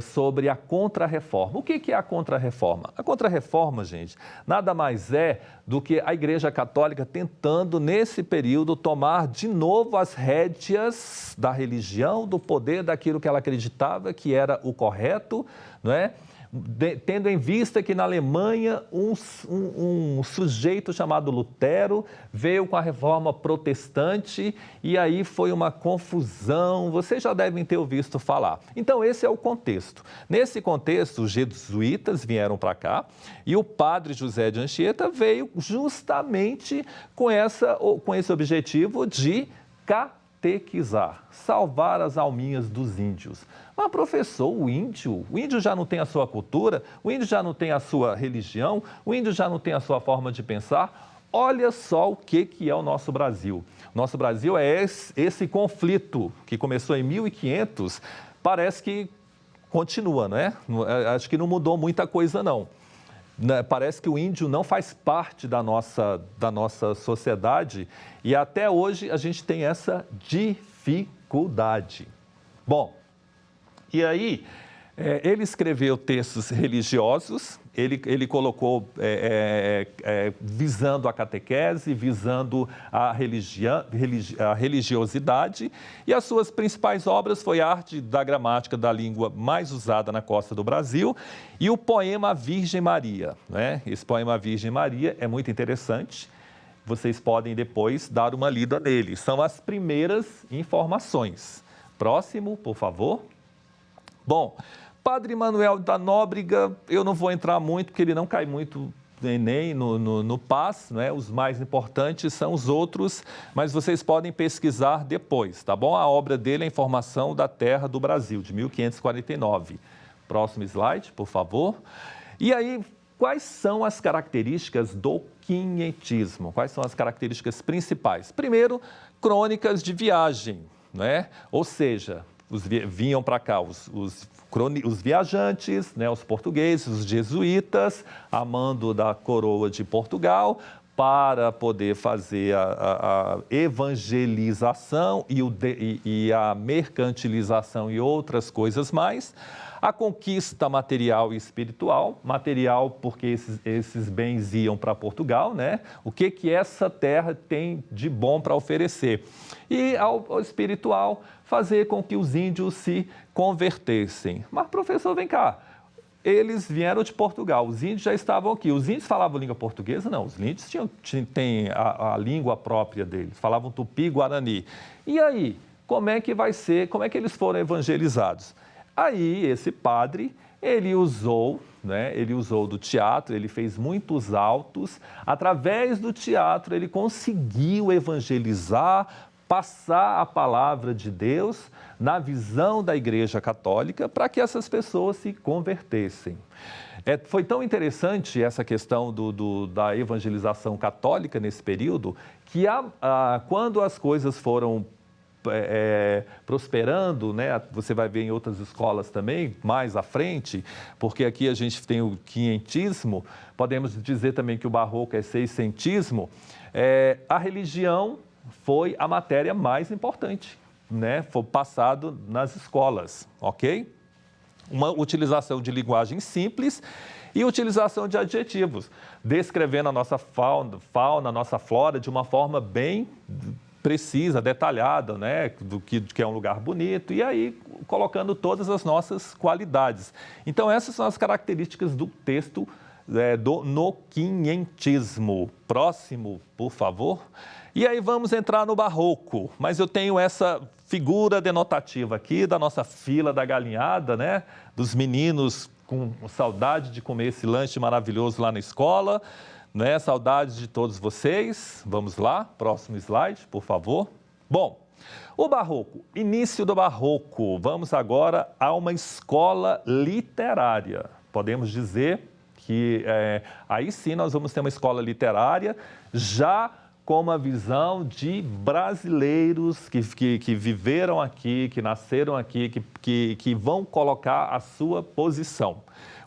sobre a Contra-Reforma. O que é a Contra-Reforma? A Contra-Reforma, gente, nada mais é do que a Igreja Católica tentando, nesse período, tomar de novo as rédeas da religião, do poder, daquilo que ela acreditava que era o correto, não é? Tendo em vista que na Alemanha um sujeito chamado Lutero veio com a reforma protestante e aí foi uma confusão, vocês já devem ter ouvido falar. Então esse é o contexto. Nesse contexto, os jesuítas vieram para cá e o padre José de Anchieta veio justamente com esse objetivo de catequizar, salvar as alminhas dos índios. Mas, professor, o índio já não tem a sua cultura, o índio já não tem a sua religião, o índio já não tem a sua forma de pensar. Olha só o que é o nosso Brasil. Nosso Brasil é esse conflito que começou em 1500, parece que continua, não é? Acho que não mudou muita coisa, não. Parece que o índio não faz parte da nossa sociedade e até hoje a gente tem essa dificuldade. Bom, e aí ele escreveu textos religiosos, ele colocou visando a catequese, visando a religiosidade, e as suas principais obras foi a Arte da Gramática da Língua mais usada na costa do Brasil e o poema Virgem Maria, né? Esse poema Virgem Maria é muito interessante, vocês podem depois dar uma lida nele, são as primeiras informações. Próximo, por favor. Bom, Padre Manuel da Nóbrega, eu não vou entrar muito, porque ele não cai muito nem no PAS, né? Os mais importantes são os outros, mas vocês podem pesquisar depois, tá bom? A obra dele é Informação da Terra do Brasil, de 1549. Próximo slide, por favor. E aí, quais são as características do quinhentismo? Quais são as características principais? Primeiro, crônicas de viagem, né? Ou seja, vinham para cá os viajantes, né, os portugueses, os jesuítas, a mando da coroa de Portugal, para poder fazer a evangelização e a mercantilização e outras coisas mais. A conquista material e espiritual, material porque esses bens iam para Portugal, né? O que essa terra tem de bom para oferecer? E ao espiritual, fazer com que os índios se convertessem. Mas, professor, vem cá, eles vieram de Portugal, os índios já estavam aqui. Os índios falavam língua portuguesa? Não, os índios têm a língua própria deles, falavam tupi-guarani. E aí, como é que vai ser, como é que eles foram evangelizados? Aí, esse padre, ele usou do teatro, ele fez muitos autos. Através do teatro, ele conseguiu evangelizar, passar a palavra de Deus na visão da Igreja Católica para que essas pessoas se convertessem. Foi tão interessante essa questão da evangelização católica nesse período que quando as coisas foram prosperando, né? Você vai ver em outras escolas também, mais à frente, porque aqui a gente tem o quinhentismo, podemos dizer também que o barroco é seiscentismo. A religião foi a matéria mais importante, né? Foi passado nas escolas, ok? Uma utilização de linguagem simples e utilização de adjetivos, descrevendo a nossa fauna, a nossa flora de uma forma bem precisa, detalhada, né? Do que é um lugar bonito, e aí colocando todas as nossas qualidades. Então, essas são as características do texto no quinhentismo. Próximo, por favor. E aí vamos entrar no barroco, mas eu tenho essa figura denotativa aqui da nossa fila da galinhada, né? Dos meninos com saudade de comer esse lanche maravilhoso lá na escola, né? Saudades de todos vocês. Vamos lá, próximo slide, por favor. Bom, o barroco, início do barroco. Vamos agora a uma escola literária. Podemos dizer que aí sim nós vamos ter uma escola literária já com uma visão de brasileiros que viveram aqui, que nasceram aqui, que vão colocar a sua posição.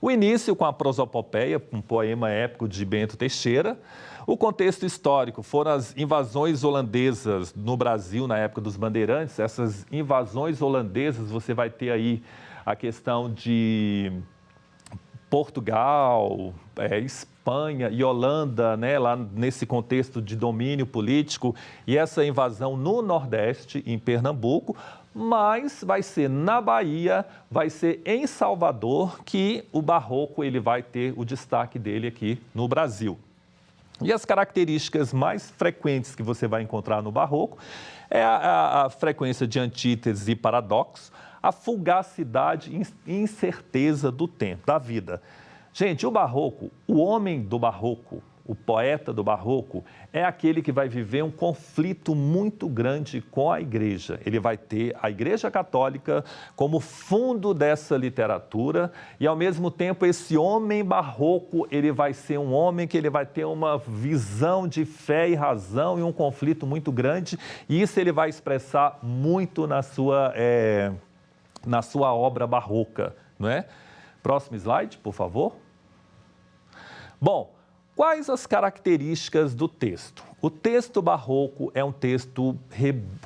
O início com a prosopopeia, um poema épico de Bento Teixeira. O contexto histórico foram as invasões holandesas no Brasil na época dos bandeirantes. Essas invasões holandesas, você vai ter aí a questão de Portugal, Espanha e Holanda, né, lá nesse contexto de domínio político, e essa invasão no Nordeste, em Pernambuco, mas vai ser na Bahia, vai ser em Salvador que o barroco ele vai ter o destaque dele aqui no Brasil. E as características mais frequentes que você vai encontrar no barroco é a frequência de antíteses e paradoxos, a fugacidade e incerteza do tempo, da vida. Gente, o barroco, o homem do barroco, o poeta do barroco, é aquele que vai viver um conflito muito grande com a igreja. Ele vai ter a Igreja Católica como fundo dessa literatura e, ao mesmo tempo, esse homem barroco, ele vai ser um homem que ele vai ter uma visão de fé e razão e um conflito muito grande, e isso ele vai expressar muito na sua obra barroca, não é? Próximo slide, por favor. Bom, quais as características do texto? O texto barroco é um texto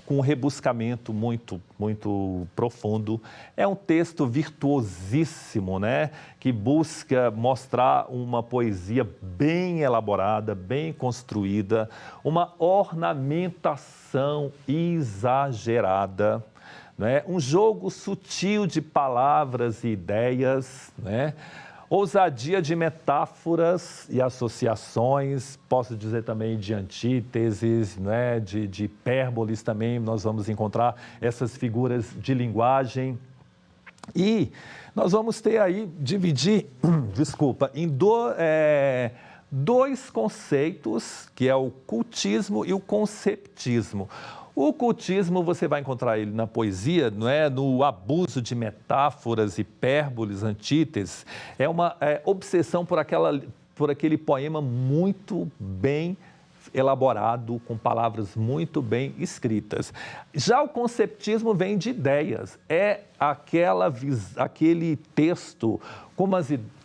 com rebuscamento muito profundo. É um texto virtuosíssimo, né? Que busca mostrar uma poesia bem elaborada, bem construída, uma ornamentação exagerada, né? Um jogo sutil de palavras e ideias, né? Ousadia de metáforas e associações, posso dizer também de antíteses, né? de hipérboles também, nós vamos encontrar essas figuras de linguagem. E nós vamos ter aí, dividir, em dois conceitos, que é o cultismo e o conceptismo. O cultismo, você vai encontrar ele na poesia, não é? No abuso de metáforas, hipérboles, antíteses. É uma obsessão por aquele poema muito bem elaborado, com palavras muito bem escritas. Já o conceptismo vem de ideias, é aquele texto com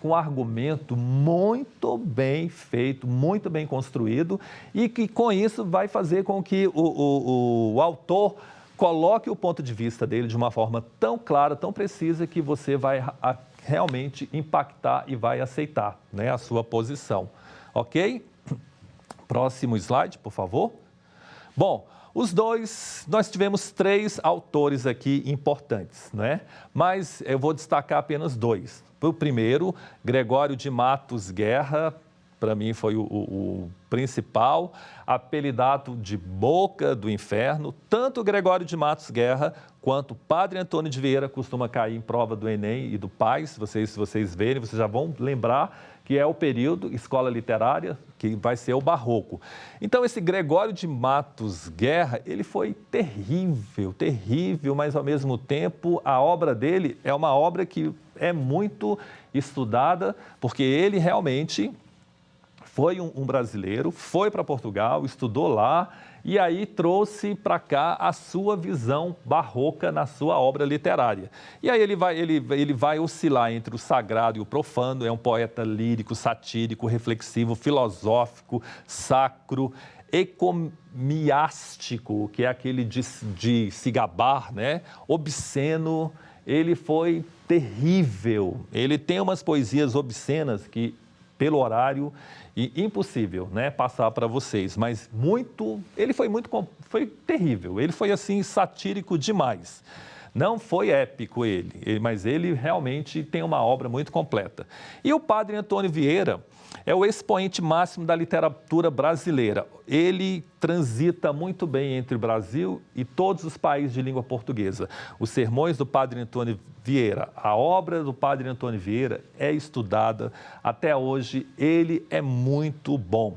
um argumento muito bem feito, muito bem construído, e que com isso vai fazer com que o autor coloque o ponto de vista dele de uma forma tão clara, tão precisa, que você vai realmente impactar e vai aceitar, né, a sua posição. Ok? Próximo slide, por favor. Bom, nós tivemos 3 autores aqui importantes, né? Mas eu vou destacar apenas 2. O primeiro, Gregório de Matos Guerra, para mim foi o principal, apelidado de Boca do Inferno. Tanto Gregório de Matos Guerra quanto Padre Antônio de Vieira costuma cair em prova do Enem e do PAS. Se vocês verem, vocês já vão lembrar que é o período escola literária, que vai ser o barroco. Então, esse Gregório de Matos Guerra, ele foi terrível, mas ao mesmo tempo a obra dele é uma obra que é muito estudada, porque ele realmente foi um brasileiro, foi para Portugal, estudou lá e aí trouxe para cá a sua visão barroca na sua obra literária. E aí ele vai oscilar entre o sagrado e o profano, é um poeta lírico, satírico, reflexivo, filosófico, sacro, ecomiástico, que é aquele de se gabar, né? Obsceno. Ele foi terrível. Ele tem umas poesias obscenas que, pelo horário, impossível, né, passar para vocês, mas foi terrível. Ele foi assim satírico demais. Não foi épico mas ele realmente tem uma obra muito completa. E o padre Antônio Vieira é o expoente máximo da literatura brasileira. Ele transita muito bem entre o Brasil e todos os países de língua portuguesa. Os sermões do padre Antônio Vieira, a obra do padre Antônio Vieira é estudada até hoje, ele é muito bom.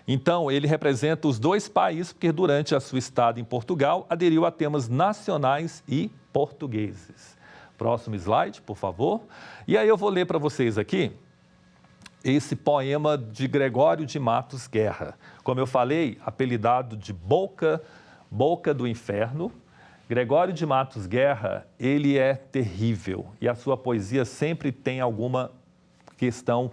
Então, ele representa os dois países, porque durante a sua estada em Portugal, aderiu a temas nacionais e portugueses. Próximo slide, por favor. E aí eu vou ler para vocês aqui esse poema de Gregório de Matos Guerra. Como eu falei, apelidado de Boca do Inferno, Gregório de Matos Guerra, ele é terrível e a sua poesia sempre tem alguma questão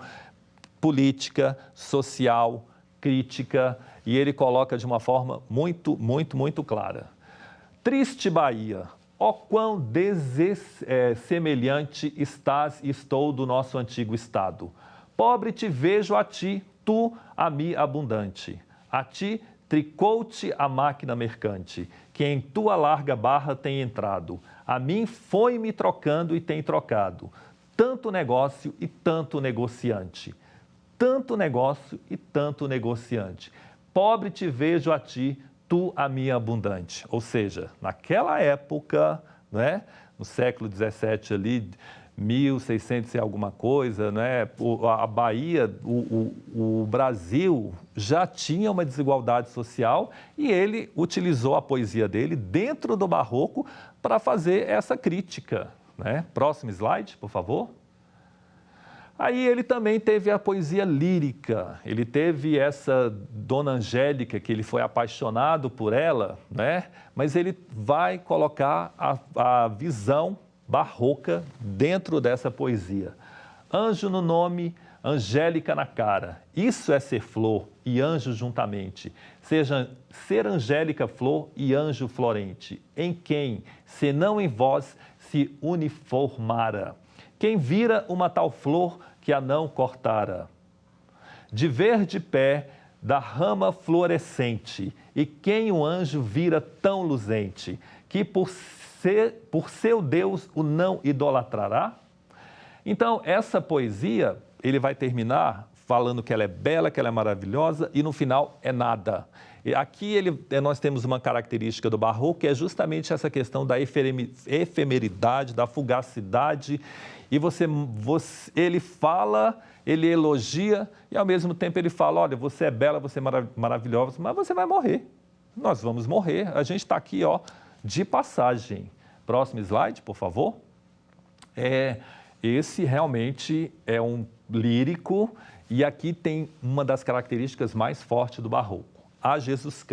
política, social, crítica, e ele coloca de uma forma muito, muito, muito clara. Triste Bahia, ó quão dessemelhante estás e estou do nosso antigo estado. Pobre te vejo a ti, tu a mim abundante. A ti tricou-te a máquina mercante, que em tua larga barra tem entrado. A mim foi-me trocando e tem trocado. Tanto negócio e tanto negociante. Tanto negócio e tanto negociante. Pobre te vejo a ti, tu a mim abundante. Ou seja, naquela época, né, no século XVII ali, 1600 e alguma coisa, né? A Bahia, o Brasil já tinha uma desigualdade social e ele utilizou a poesia dele dentro do barroco para fazer essa crítica, né? Próximo slide, por favor. Aí ele também teve a poesia lírica, ele teve essa Dona Angélica, que ele foi apaixonado por ela, né? Mas ele vai colocar a visão barroca dentro dessa poesia. Anjo no nome, Angélica na cara. Isso é ser flor e anjo juntamente. Ser angélica flor e anjo florente. Em quem, senão em vós, se uniformara. Quem vira uma tal flor que a não cortara. De ver de pé da rama florescente. E quem o anjo vira tão luzente, que por seu Deus o não idolatrará? Então, essa poesia, ele vai terminar falando que ela é bela, que ela é maravilhosa e no final é nada. E aqui nós temos uma característica do barroco que é justamente essa questão da efemeridade, da fugacidade. E ele fala, ele elogia e ao mesmo tempo ele fala, olha, você é bela, você é maravilhosa, mas você vai morrer. Nós vamos morrer. A gente está aqui, ó, de passagem. Próximo slide, por favor. Esse realmente é um lírico e aqui tem uma das características mais fortes do barroco. A Jesus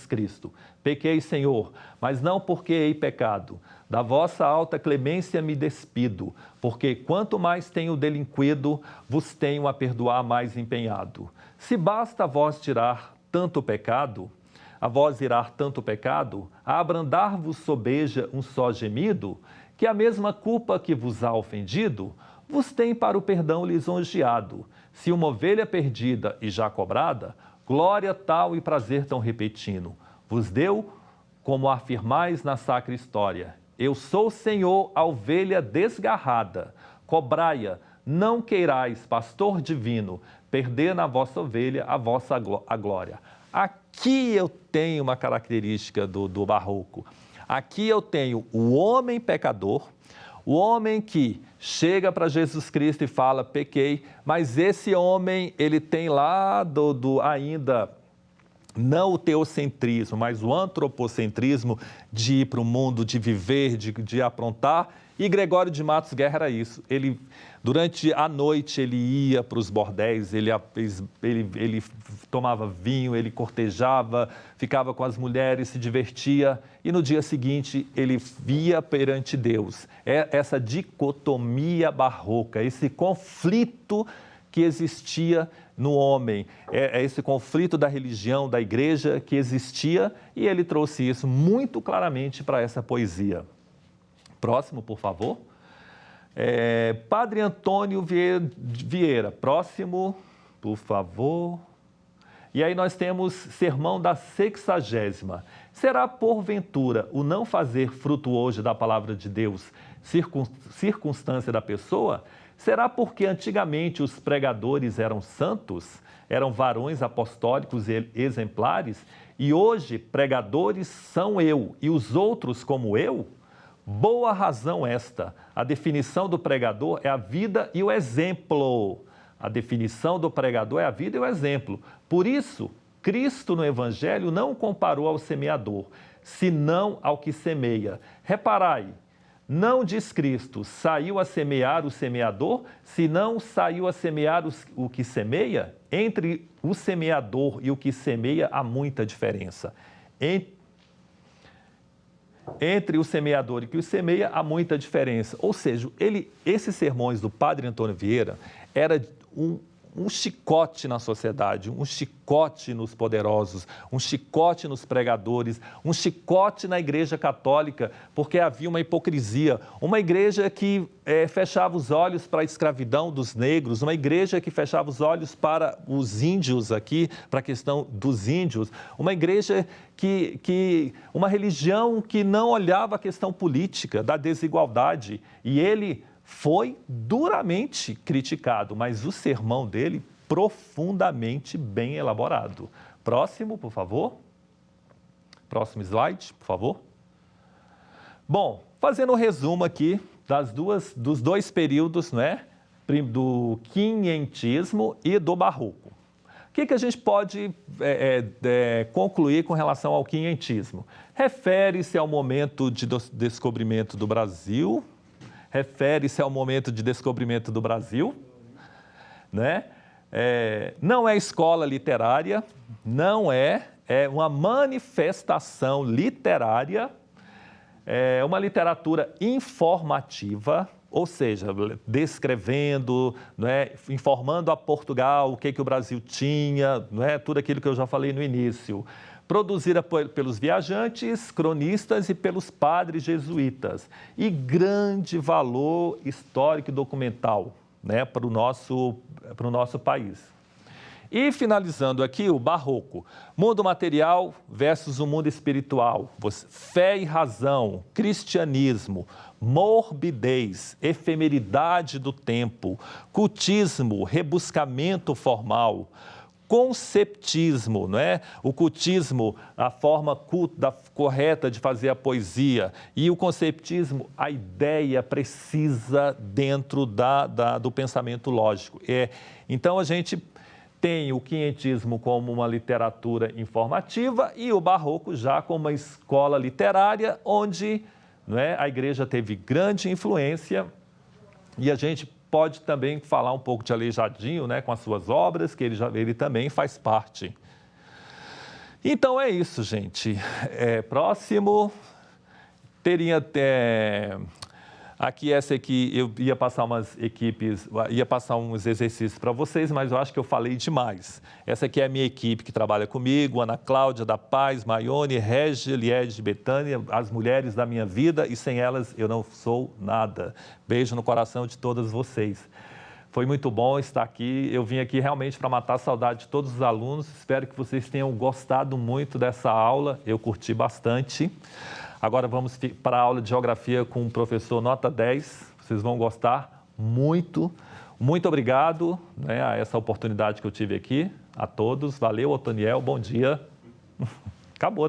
Cristo. Pequei, Senhor, mas não porque hei pecado. Da vossa alta clemência me despido, porque quanto mais tenho delinquido, vos tenho a perdoar mais empenhado. Se basta a vós tirar tanto pecado, a vós irar tanto pecado, a abrandar-vos sobeja um só gemido, que a mesma culpa que vos há ofendido, vos tem para o perdão lisonjeado. Se uma ovelha perdida e já cobrada, glória tal e prazer tão repetindo, vos deu, como afirmais na sacra história. Eu sou, Senhor, a ovelha desgarrada, cobrai-a, não queirais, pastor divino, perder na vossa ovelha a vossa glória. Aqui eu tenho uma característica do barroco. Aqui eu tenho o homem pecador, o homem que chega para Jesus Cristo e fala, pequei, mas esse homem, ele tem lá ainda, não o teocentrismo, mas o antropocentrismo de ir para o mundo, de viver, de aprontar, E Gregório de Matos Guerra era isso. Ele, durante a noite, ele ia para os bordéis, ele tomava vinho, ele cortejava, ficava com as mulheres, se divertia. E no dia seguinte, ele via perante Deus. É essa dicotomia barroca, esse conflito que existia no homem, é esse conflito da religião, da igreja que existia, e ele trouxe isso muito claramente para essa poesia. Próximo, por favor. Padre Antônio Vieira, próximo, por favor. E aí nós temos Sermão da 60ª. Será, porventura, o não fazer fruto hoje da palavra de Deus circunstância da pessoa? Será porque antigamente os pregadores eram santos, eram varões apostólicos e exemplares, e hoje pregadores são eu e os outros como eu? Boa razão esta. A definição do pregador é a vida e o exemplo. A definição do pregador é a vida e o exemplo. Por isso, Cristo no Evangelho não comparou ao semeador, senão ao que semeia. Reparai, não diz Cristo, saiu a semear o semeador, senão saiu a semear o que semeia? Entre o semeador e o que semeia há muita diferença. Entre o semeador e o que semeia há muita diferença. Ou seja, esses sermões do Padre Antônio Vieira era um chicote na sociedade, um chicote nos poderosos, um chicote nos pregadores, um chicote na Igreja Católica, porque havia uma hipocrisia. Uma igreja que fechava os olhos para a escravidão dos negros, uma igreja que fechava os olhos para os índios aqui, para a questão dos índios, uma igreja uma religião que não olhava a questão política, da desigualdade, e ele foi duramente criticado, mas o sermão dele profundamente bem elaborado. Próximo, por favor. Próximo slide, por favor. Bom, fazendo um resumo aqui dos dois períodos, né, do quinhentismo e do barroco. O que a gente pode concluir com relação ao quinhentismo? Refere-se ao momento de descobrimento do Brasil, né? Não é escola literária, não é uma manifestação literária, é uma literatura informativa, ou seja, descrevendo, né, informando a Portugal o que o Brasil tinha, né, tudo aquilo que eu já falei no início. Produzida pelos viajantes, cronistas e pelos padres jesuítas. E grande valor histórico e documental, né, para o nosso país. E finalizando aqui, o barroco. Mundo material versus o mundo espiritual. Fé e razão, cristianismo, morbidez, efemeridade do tempo, cultismo, rebuscamento formal, conceptismo, não é? O cultismo, a forma correta de fazer a poesia, e o conceptismo, a ideia precisa dentro do pensamento lógico. Então, a gente tem o quinhentismo como uma literatura informativa e o barroco já como uma escola literária, onde, não é, a igreja teve grande influência, e a gente pode também falar um pouco de Aleijadinho, né, com as suas obras, que ele também faz parte. Então é isso, gente. Próximo, aqui essa aqui, eu ia passar uns exercícios para vocês, mas eu acho que eu falei demais. Essa aqui é a minha equipe que trabalha comigo, Ana Cláudia da Paz, Maione, Régia, Liege, Betânia, as mulheres da minha vida, e sem elas eu não sou nada. Beijo no coração de todas vocês. Foi muito bom estar aqui, eu vim aqui realmente para matar a saudade de todos os alunos, espero que vocês tenham gostado muito dessa aula, eu curti bastante. Agora vamos para a aula de geografia com o professor nota 10, vocês vão gostar muito. Muito obrigado, né, a essa oportunidade que eu tive aqui, a todos. Valeu, Otoniel, bom dia. Acabou.